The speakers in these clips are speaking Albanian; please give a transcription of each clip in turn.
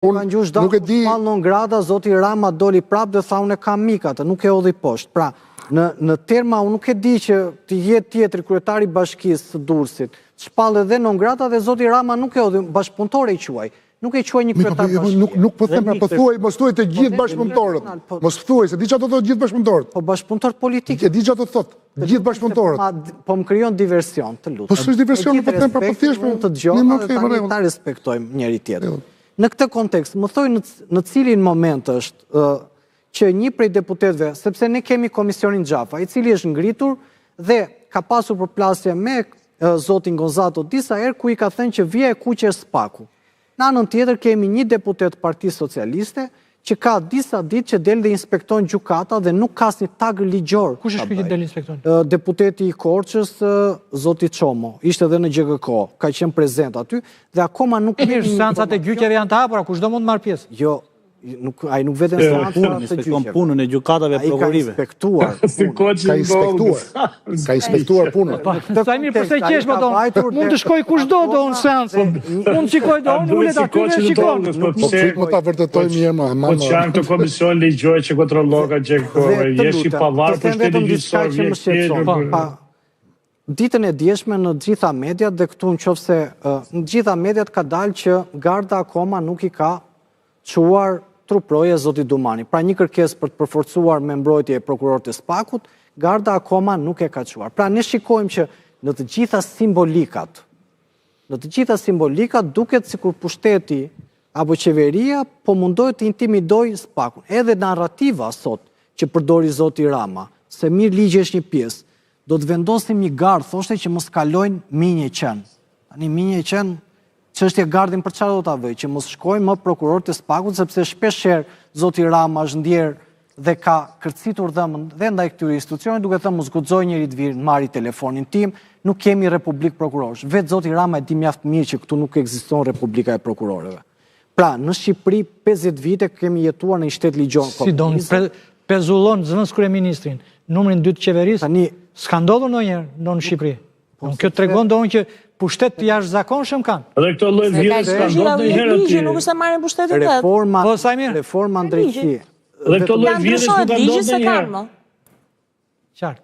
Nuk e di... non grata, zoti Rama doli prap dhe tha unë e kam mikat, nuk e odhi poshtë. Pra, në terma unë nuk e di që të jetë tjetër kryetari bashkisë së Durrësit, shpall edhe non grata dhe zoti Rama nuk e odhi, bashkëpunëtor e quaj. Nuk e quaj një kryetar bashkisë. Nuk po them, po thuaj, mos thuaj të gjithë bashkëpunëtorët. Mos thuaj, se di çfarë do thotë gjithë bashkëpunëtorët. Po bashkëpunëtor politik. E di çfarë do thotë. Gjithë bashkëpunëtorët. Po më krijon diversion, të lutem. Po s'është diversion, po them, po thjesht të dëgjoj, ta respektojmë njëri tjetrin. Në këtë kontekst, më thoj në cilin moment është që një prej deputetëve, sepse ne kemi komisionin Xhafa, i cili është ngritur dhe ka pasur përplasje me zotin Gonzato disa herë ku i ka thënë që vije e kuqe Spaku. Në anën tjetër kemi një deputet Partisë Socialiste që ka disa ditë që del dhe inspekton gjykata dhe nuk ka asnjë tag ligjor. Kush është ky që del inspekton? Deputeti i Korçës, zoti Çomo, ishte edhe në GKK, ka qenë prezent aty dhe akoma nuk mirë, seancat e gjyqeve janë të hapura, kushdo mund të marrë pjesë. Jo, ai nuk veten seancat të gjyqeve. Punën e gjykatave prokurorive. Ka inspektuar punën. Sa mirë përse qesh më don. Mund të shkoj kushdo do në seancën. Mund shikoj do unë ulet aty dhe shikon. Po ta vërtetojmë mirë më. Po çan këto komision ligjor që kontrollon ka GKK, jesh i pavarur për shtetin gjyqësor. Ditën e djeshme në gjitha mediat dhe këtu nëse në gjitha mediat ka dalë që garda akoma nuk i ka çuar truproje zoti Dumani. Pra një kërkesë për të përforcuar me mbrojtje e prokurorit të Spakut, garda akoma nuk e ka çuar. Pra ne shikojmë që në të gjitha simbolikat duket sikur pushteti apo qeveria po mundoj të intimidoj Spakun. Edhe narrativa sot që përdori zoti Rama, se mirë ligji është një pjesë, do të vendosim një gardë, thoshte që mos kalojnë minje qenë. Tani minje qenë, çështja gardin për çfarë do ta vëj, që mos shkojnë më prokurorët e Spakut, sepse shpeshherë zoti Rama është ndjer dhe ka kërcitur dhëmën dhe ndaj këtyre institucioneve, duke thënë mos guxoj njëri të vijë marri telefonin tim, nuk kemi republik prokurorësh. Vetë zoti Rama e di mjaft mirë që këtu nuk ekziston republika e prokurorëve. Pra, në Shqipëri 50 vite kemi jetuar në një shtet ligjor. Si don pezullon zëvendës kryeministrin, numrin 2 të qeverisë. Tani s'ka ndodhur ndonjëherë në Shqipëri. Kjo tregon domun që pushtet të jashtëzakonshëm kanë. Edhe këto lloj vjedhje s'ka ndodhur ndonjëherë aty. Nuk është se marrin pushtetin vetë. Reforma drejtësi. Edhe këto lloj vjedhje s'ka ndodhur ndonjëherë. Qartë.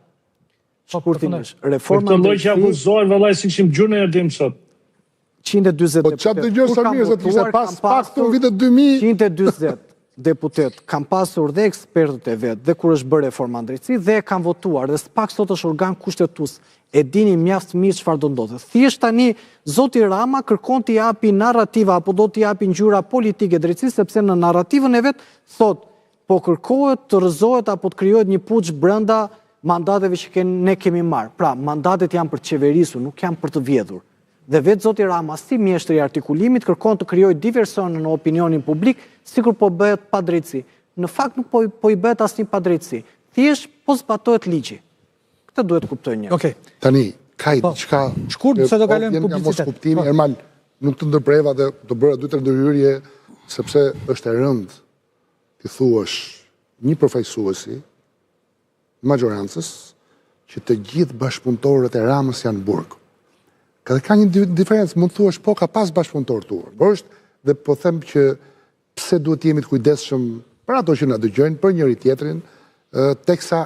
Shkurtimisht, reforma këto lloj që akuzojnë vallai si kishim gjurë në erdhim sot. 140 deputet. Po çfarë dëgjoj sa mirë se ishte pas paktu vitet 2000. 140 deputet kanë pasur dhe ekspertët e vetë dhe kur është bërë reforma drejtësi dhe kanë votuar dhe SPAK sot është organ kushtetues. E dini mjaft mirë çfarë do ndodhë. Thjesht tani zoti Rama kërkon t'i japi narrativa apo do t'i japi ngjyra politike drejtësisë sepse në narrativën e vet thot po kërkohet të rrëzohet apo të krijohet një puç brenda mandateve që ne kemi marrë. Pra, mandatet janë për të qeverisur, nuk janë për të vjedhur. Dhe vetë zoti Rama si mjeshtri i artikulimit kërkon të krijojë diversion në opinionin publik, sikur po bëhet padrejtësi. Në fakt nuk po i bëhet asnjë padrejtësi. Thjesht po zbatohet ligji. Këtë duhet të kuptojnë një. Okej. Tani, ka diçka shkurt se do kalojmë publicitet. Ermal, nuk të ndërpreva dhe do bëra 2-3 ndërhyrje sepse është e rëndë ti thuash një përfaqësuesi majorancës që të gjithë bashkëpunëtorët e Ramës janë burg. Ka një diferencë, mund të thuash po ka pas bashkëpunëtor tuaj. Por është dhe po them që pse duhet jemi të kujdesshëm për ato që na dëgjojnë, për njëri tjetrin, teksa